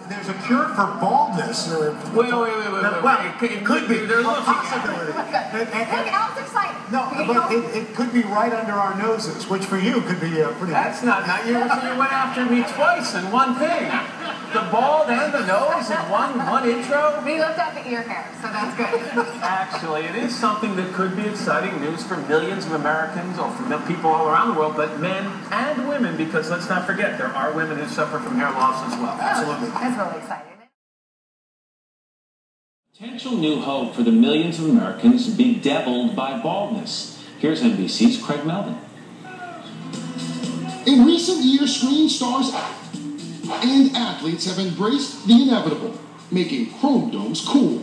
there's a cure for baldness. Wait. Well, it could be. There's a possibility. Look, I was excited. No, but it could be right under our noses, which for you could be pretty. That's not you went after me twice in one thing. The bald and the nose in one intro? We looked at the ear hair, so that's good. Actually, it is something that could be exciting news for millions of Americans or for people all around the world, but men and women, because let's not forget, there are women who suffer from hair loss as well. Absolutely. That's really exciting. Potential new hope for the millions of Americans bedeviled by baldness. Here's NBC's Craig Melvin. In recent years, screen stars and athletes have embraced the inevitable, making chrome domes cool.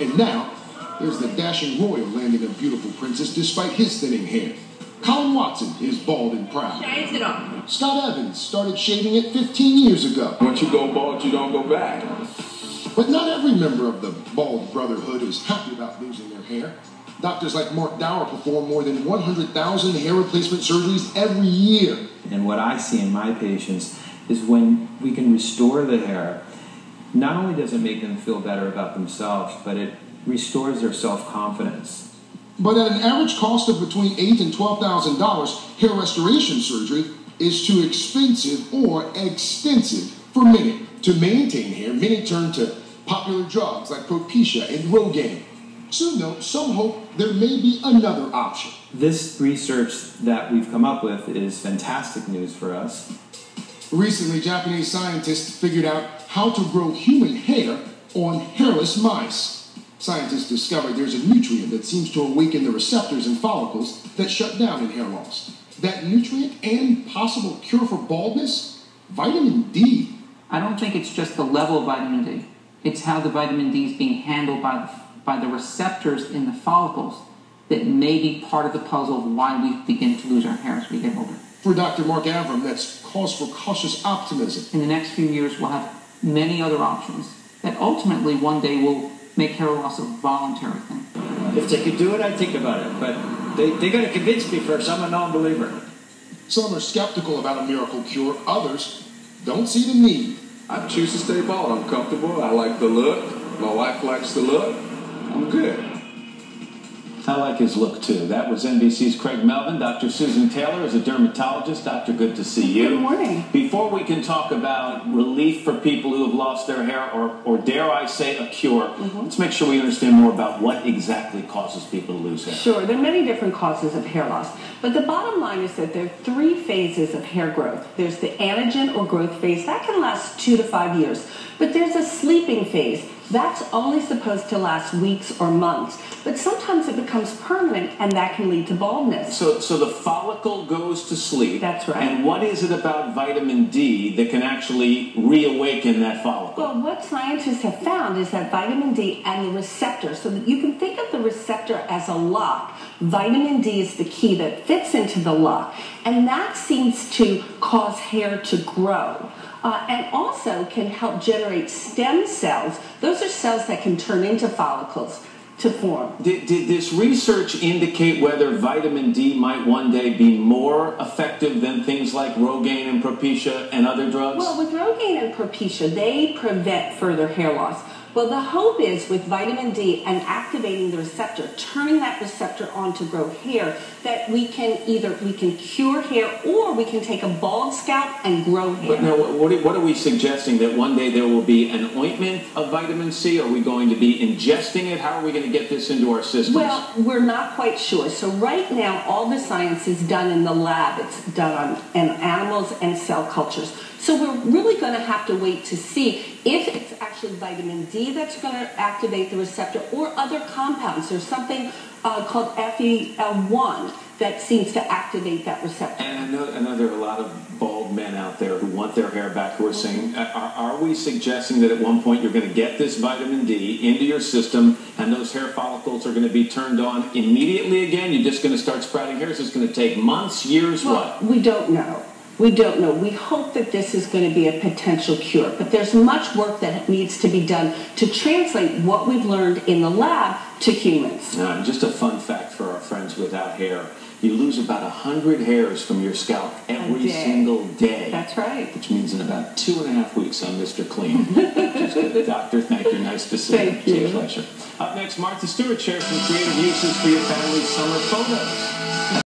And now, there's the dashing royal landing a beautiful princess despite his thinning hair. Colin Watson is bald and proud. Shaved it off. Scott Evans started shaving it 15 years ago. Once you go bald, you don't go back. But not every member of the bald brotherhood is happy about losing their hair. Doctors like Mark Dower perform more than 100,000 hair replacement surgeries every year. And what I see in my patients is when we can restore the hair, not only does it make them feel better about themselves, but it restores their self-confidence. But at an average cost of between $8,000 and $12,000, hair restoration surgery is too expensive or extensive for many. To maintain hair, many turn to popular drugs like Propecia and Rogaine. Soon, though, some hope there may be another option. This research that we've come up with is fantastic news for us. Recently, Japanese scientists figured out how to grow human hair on hairless mice. Scientists discovered there's a nutrient that seems to awaken the receptors and follicles that shut down in hair loss. That nutrient and possible cure for baldness? Vitamin D. I don't think it's just the level of vitamin D. It's how the vitamin D is being handled by the receptors in the follicles that may be part of the puzzle of why we begin to lose our hair as we get older. For Dr. Mark Avram, that's cause for cautious optimism. In the next few years, we'll have many other options that ultimately one day will make hair loss a voluntary thing. If they could do it, I'd think about it. But they got to convince me first. I'm a non-believer. Some are skeptical about a miracle cure. Others don't see the need. I choose to stay bald. I'm comfortable. I like the look. My wife likes the look. I'm good. I like his look, too. That was NBC's Craig Melvin. Dr. Susan Taylor is a dermatologist. Doctor, good to see you. Good morning. Before we can talk about relief for people who have lost their hair, or dare I say a cure, let's make sure we understand more about what exactly causes people to lose hair. Sure, there are many different causes of hair loss, but the bottom line is that there are three phases of hair growth. There's the anagen or growth phase. That can last 2 to 5 years, but there's a sleeping phase. That's only supposed to last weeks or months, but sometimes it becomes permanent, and that can lead to baldness. So the follicle goes to sleep. That's right. And what is it about vitamin D that can actually reawaken that follicle? Well, what scientists have found is that vitamin D and the receptor, so that you can think of the receptor as a lock. Vitamin D is the key that fits into the lock, and that seems to cause hair to grow. And also can help generate stem cells. Those are cells that can turn into follicles to form. Did this research indicate whether vitamin D might one day be more effective than things like Rogaine and Propecia and other drugs? Well, with Rogaine and Propecia, they prevent further hair loss. Well, the hope is with vitamin D and activating the receptor, turning that receptor on to grow hair, that we can cure hair or we can take a bald scalp and grow hair. But now, what are we suggesting? That one day there will be an ointment of vitamin C? Are we going to be ingesting it? How are we going to get this into our systems? Well, we're not quite sure. So right now, all the science is done in the lab. It's done on animals and cell cultures. So we're really going to have to wait to see if it's actually vitamin D that's going to activate the receptor or other compounds. There's something called FEL1 that seems to activate that receptor. And I know there are a lot of bald men out there who want their hair back who are saying, are we suggesting that at one point you're going to get this vitamin D into your system and those hair follicles are going to be turned on immediately again? You're just going to start sprouting hair? Is this going to take months, years, what? We don't know. We don't know. We hope that this is going to be a potential cure, but there's much work that needs to be done to translate what we've learned in the lab to humans. Just a fun fact for our friends without hair. you lose about 100 hairs from your scalp every single day. That's right. Which means in about 2.5 weeks, I'm Mr. Clean. Just good. Doctor, thank you. Nice to see you. Thank you. It's a pleasure. Up next, Martha Stewart shares some creative uses for your family's summer photos.